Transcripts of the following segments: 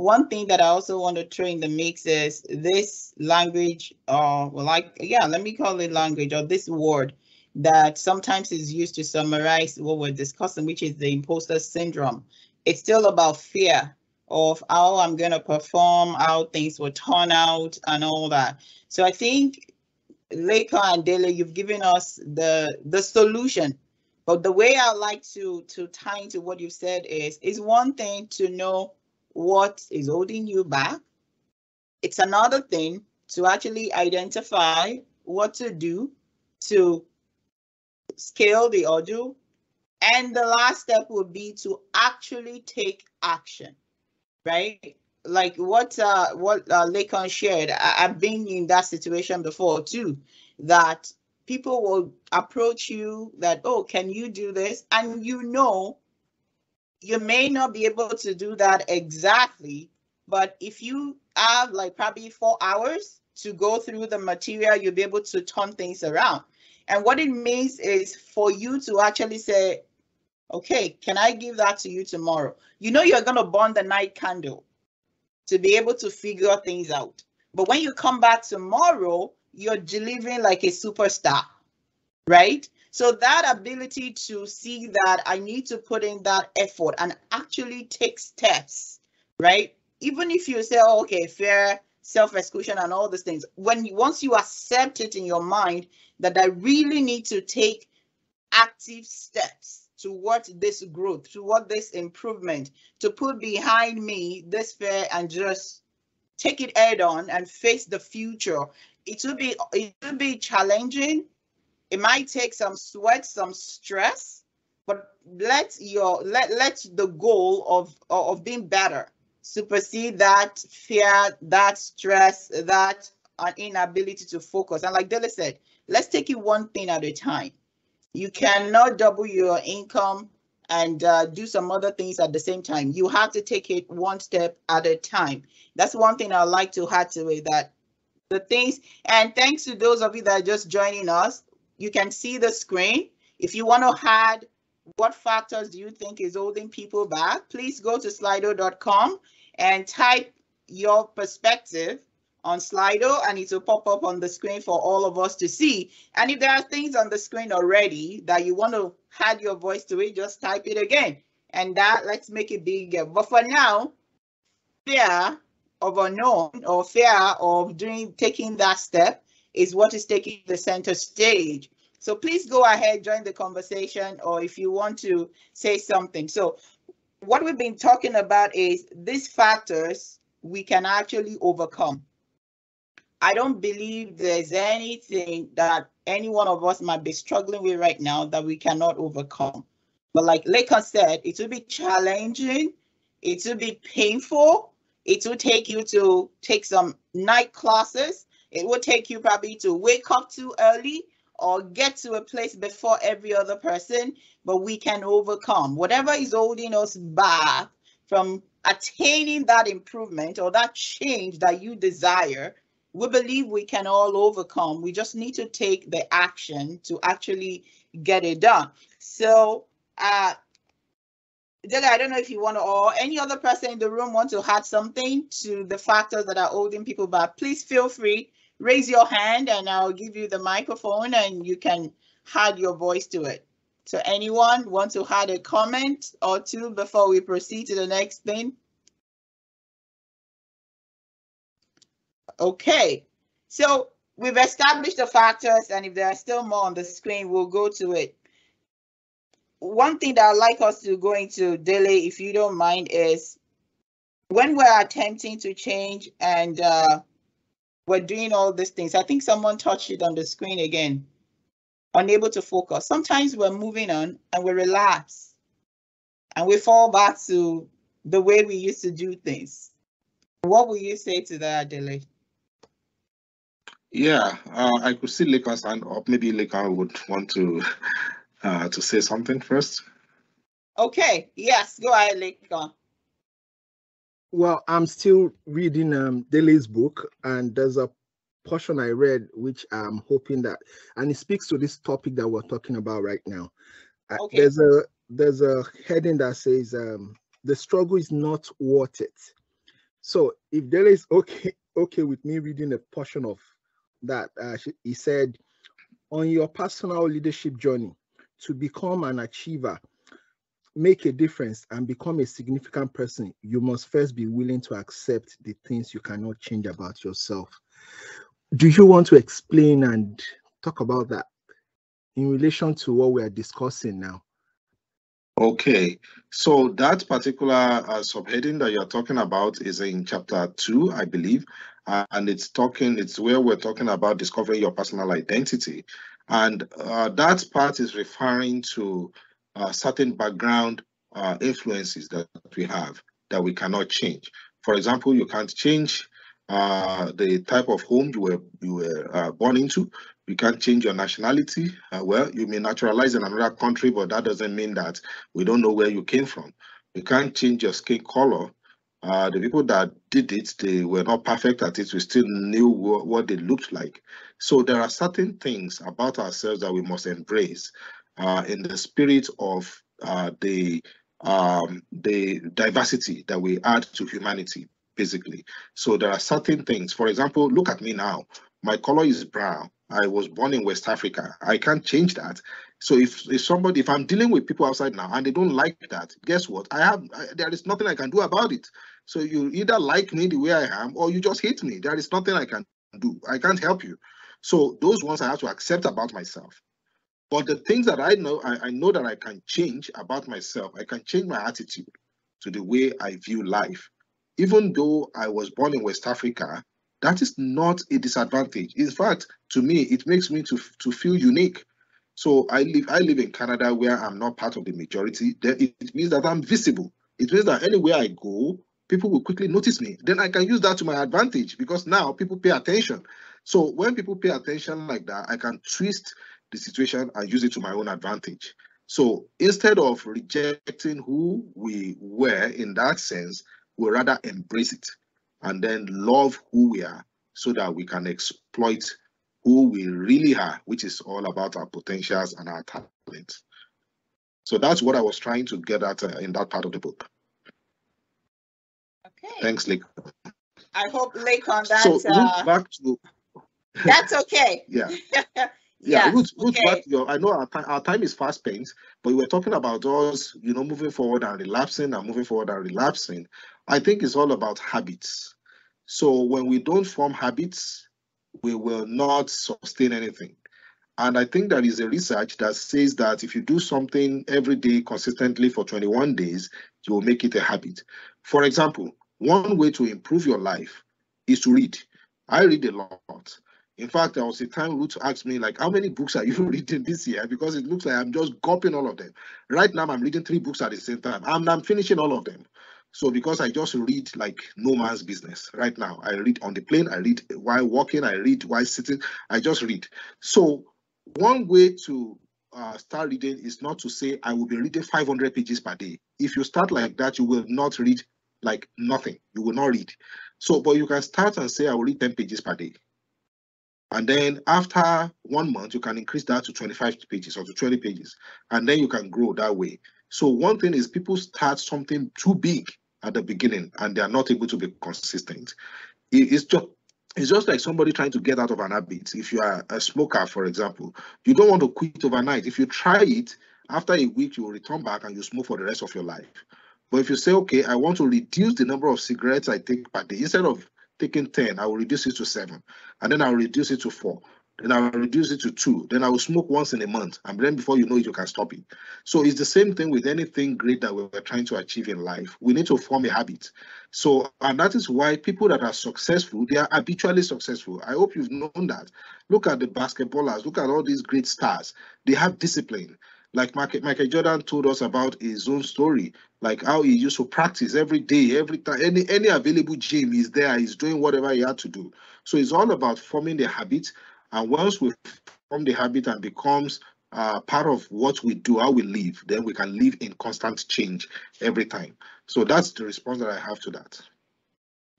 one thing that I also want to throw in the mix is this language, let me call it language, or this word that sometimes is used to summarize what we're discussing, which is the imposter syndrome. It's still about fear of how I'm going to perform, how things will turn out, and all that. So I think, Leka and Dele, you've given us the solution. But the way I like to tie into what you said is one thing to know what is holding you back. It's another thing to actually identify what to do to scale the audio. And the last step would be to actually take action, right? Like what Lacan shared, I've been in that situation before too, that people will approach you that, oh, can you do this? And you may not be able to do that exactly, but if you have like probably 4 hours to go through the material, you'll be able to turn things around. And what it means is for you to actually say, okay, can I give that to you tomorrow? You're going to burn the night candle to be able to figure things out. But when you come back tomorrow, you're delivering like a superstar, right? So that ability to see that I need to put in that effort and actually take steps, right? Even if you say, oh, okay, fear, self-exclusion and all these things, once you accept it in your mind that I really need to take active steps towards this growth, toward this improvement, to put behind me this fear and just take it head on and face the future. It will be challenging. It might take some sweat, some stress, but let the goal of being better supersede that fear, that stress, that inability to focus. And like Dele said, let's take it one thing at a time. You cannot double your income and do some other things at the same time. You have to take it one step at a time. That's one thing I like to add to it, that the things, and thanks to those of you that are just joining us, you can see the screen. If you want to add what factors do you think is holding people back, please go to slido.com and type your perspective on Slido, and it will pop up on the screen for all of us to see. And if there are things on the screen already that you want to add your voice to it, just type it again. And let's make it bigger. But for now, fear of unknown or fear of taking that step is what is taking the center stage. So please go ahead, join the conversation, or if you want to say something. So what we've been talking about is these factors we can actually overcome. I don't believe there's anything that any one of us might be struggling with right now that we cannot overcome. But like Lacan said, it will be challenging, it will be painful, it will take you to take some night classes, it will take you probably to wake up too early or get to a place before every other person, but we can overcome. Whatever is holding us back from attaining that improvement or that change that you desire, we believe we can all overcome. We just need to take the action to actually get it done. So, Dele, I don't know if you want to, or any other person in the room want to add something to the factors that are holding people back. Please feel free, raise your hand and I'll give you the microphone and you can add your voice to it. So anyone want to add a comment or two before we proceed to the next thing? Okay, so we've established the factors, and if there are still more on the screen, we'll go to it. One thing that I'd like us to go into, Dele, if you don't mind, is when we're attempting to change and we're doing all these things. I think someone touched it on the screen again. Unable to focus. Sometimes we're moving on and we relapse and we fall back to the way we used to do things. What will you say to that, Dele? Yeah, I could see Lakan's hand up. Maybe Lakan would want to say something first. Okay, yes, go ahead, Lakan. Well, I'm still reading Dele's book, and there's a portion I read which I'm hoping that, and it speaks to this topic that we're talking about right now. Okay. There's a heading that says the struggle is not worth it. So if Dele is okay with me reading a portion of that, he said, on your personal leadership journey to become an achiever, make a difference, and become a significant person, you must first be willing to accept the things you cannot change about yourself. Do you want to explain and talk about that in relation to what we are discussing now? Okay, so that particular subheading that you're talking about is in chapter 2, I believe, and it's where we're talking about discovering your personal identity, and that part is referring to certain background influences that we have that we cannot change. For example, you can't change the type of home you were born into. You can't change your nationality. Well, you may naturalize in another country, but that doesn't mean that we don't know where you came from. You can't change your skin color. The people that did it, they were not perfect at it. We still knew what they looked like. So there are certain things about ourselves that we must embrace in the spirit of the diversity that we add to humanity, basically. So there are certain things. For example, look at me now. My color is brown. I was born in West Africa. I can't change that. So if I'm dealing with people outside now and they don't like that, guess what? There is nothing I can do about it. So you either like me the way I am, or you just hate me. There is nothing I can do. I can't help you. So those ones I have to accept about myself. But the things that I know that I can change about myself. I can change my attitude to the way I view life. Even though I was born in West Africa, that is not a disadvantage. In fact, to me, it makes me to feel unique. So I live in Canada where I'm not part of the majority. Then it means that I'm visible. It means that anywhere I go, people will quickly notice me. Then I can use that to my advantage because now people pay attention. So when people pay attention like that, I can twist the situation and use it to my own advantage. So instead of rejecting who we were in that sense, we'll rather embrace it and then love who we are so that we can exploit who we really are, which is all about our potentials and our talents. So that's what I was trying to get at in that part of the book. Okay. Thanks, Lake. I hope, Lake, on that. So look back to. That's okay. Yeah. Yeah, Ruth, okay. back to your, I know our time is fast spent, but we were talking about us, moving forward and relapsing and moving forward and relapsing. I think it's all about habits. So when we don't form habits, we will not sustain anything. And I think there is a research that says that if you do something every day consistently for 21 days, you will make it a habit. For example, one way to improve your life is to read. I read a lot. In fact, there was a time Ruth asked me, like, how many books are you reading this year? Because it looks like I'm just gulping all of them. Right now, I'm reading 3 books at the same time. I'm finishing all of them. So because I just read like no man's business right now. I read on the plane, I read while walking, I read while sitting, I just read. So one way to start reading is not to say, I will be reading 500 pages per day. If you start like that, you will not read like nothing. You will not read. So, but you can start and say, I will read 10 pages per day. And then after 1 month, you can increase that to 25 pages or to 20 pages. And then you can grow that way. So one thing is people start something too big at the beginning and they are not able to be consistent. It's just like somebody trying to get out of an habit. If you are a smoker, for example, you don't want to quit overnight. If you try it, after a week, you will return back and you smoke for the rest of your life. But if you say, okay, I want to reduce the number of cigarettes I take per day, instead of taking 10, I will reduce it to 7. And then I'll reduce it to 4. Then I'll reduce it to 2. Then I will smoke once in a month. And then before you know it, you can stop it. So it's the same thing with anything great that we're trying to achieve in life. We need to form a habit. So, and that is why people that are successful, they are habitually successful. I hope you've known that. Look at the basketballers. Look at all these great stars. They have discipline. Like Michael Jordan told us about his own story, like how he used to practice every day, every time, any available gym he's there, he's doing whatever he had to do. So it's all about forming the habit. And once we form the habit and becomes part of what we do, how we live, then we can live in constant change every time. So that's the response that I have to that.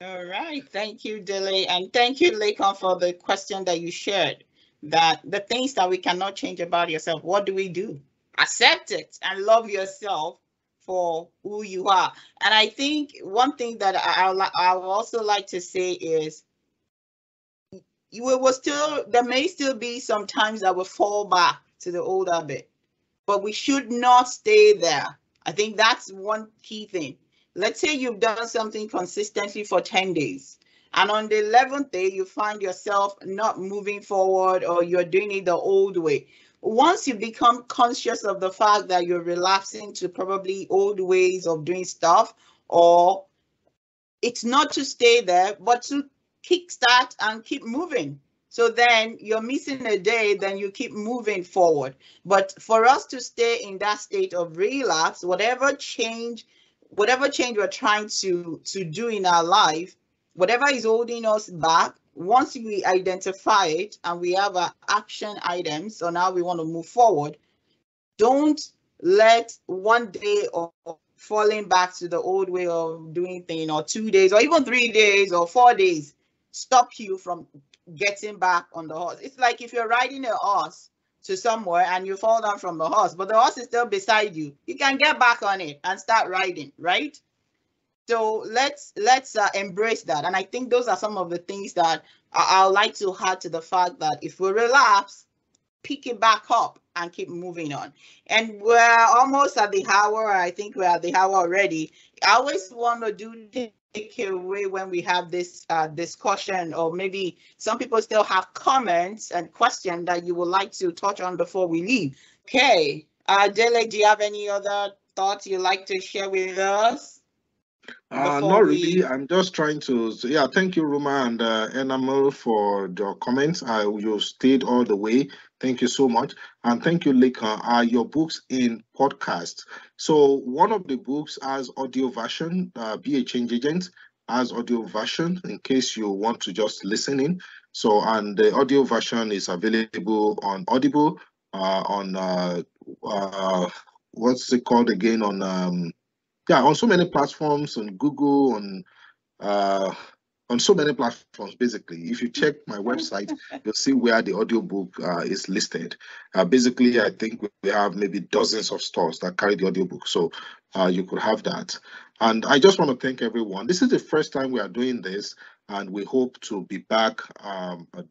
All right. Thank you, Dele. And thank you, Lakon, for the question that you shared, that the things that we cannot change about yourself, what do we do? Accept it and love yourself for who you are. And I think one thing that I would also like to say is there may still be some times that will fall back to the old habit, but we should not stay there. I think that's one key thing. Let's say you've done something consistently for 10 days, and on the 11th day, you find yourself not moving forward, or you're doing it the old way. Once you become conscious of the fact that you're relapsing to probably old ways of doing stuff, or it's not to stay there, but to kickstart and keep moving. So then you're missing a day, then you keep moving forward. But for us to stay in that state of relapse, whatever change we're trying to do in our life, whatever is holding us back, once we identify it and we have our action items, so now we want to move forward, don't let one day of falling back to the old way of doing things, or 2 days, or even 3 days, or 4 days, stop you from getting back on the horse. It's like if you're riding a horse to somewhere and you fall down from the horse, but the horse is still beside you, you can get back on it and start riding, right? So let's embrace that. And I think those are some of the things that I'd like to add to the fact that if we relapse, pick it back up and keep moving on. And we're almost at the hour. I think we're at the hour already. I always want to do takeaway when we have this discussion, or maybe some people still have comments and questions that you would like to touch on before we leave. Okay, Dele, do you have any other thoughts you'd like to share with us? Not really. I'm just trying to. Yeah, thank you, Ruma and Enamel, for your comments. You stayed all the way. Thank you so much, and thank you, Leka. Your books in podcast. So one of the books has audio version. Be a Change Agent has audio version in case you want to just listen in. So, and the audio version is available on Audible, on what's it called again, on so many platforms, on Google, on so many platforms. Basically, if you check my website, you'll see where the audiobook is listed. Basically, I think we have maybe dozens of stores that carry the audiobook, so you could have that. And I just want to thank everyone. This is the first time we are doing this, and we hope to be back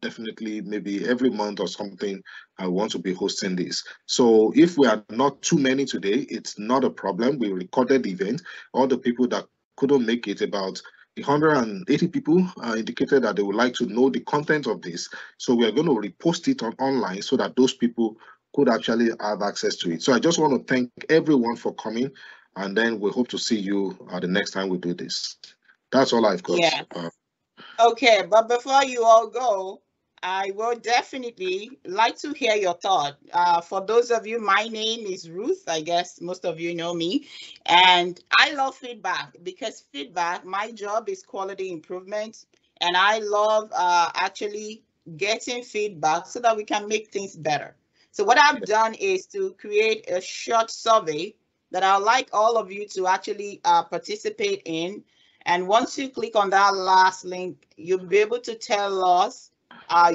definitely maybe every month or something. I want to be hosting this. So if we are not too many today, it's not a problem. We recorded the event. All the people that couldn't make it, about 180 people indicated that they would like to know the content of this. So we are going to repost it online so that those people could actually have access to it. So I just want to thank everyone for coming, and then we hope to see you the next time we do this. That's all I've got. Yeah. Okay, but before you all go, I will definitely like to hear your thought. For those of you, my name is Ruth. I guess most of you know me. And I love feedback, because feedback, my job is quality improvement. And I love actually getting feedback so that we can make things better. So what I've done is to create a short survey that I'd like all of you to actually participate in. And once you click on that last link, you'll be able to tell us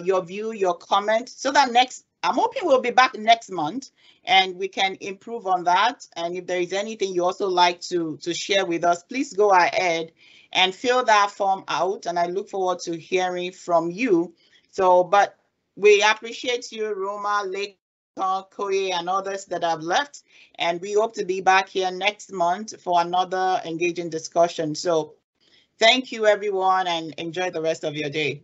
your view, your comment, so that I'm hoping we'll be back next month and we can improve on that. And if there is anything you also like to share with us, please go ahead and fill that form out. And I look forward to hearing from you. So, but we appreciate you, Roma, Lake, Koye, and others that have left. And we hope to be back here next month for another engaging discussion. So thank you, everyone, and enjoy the rest of your day.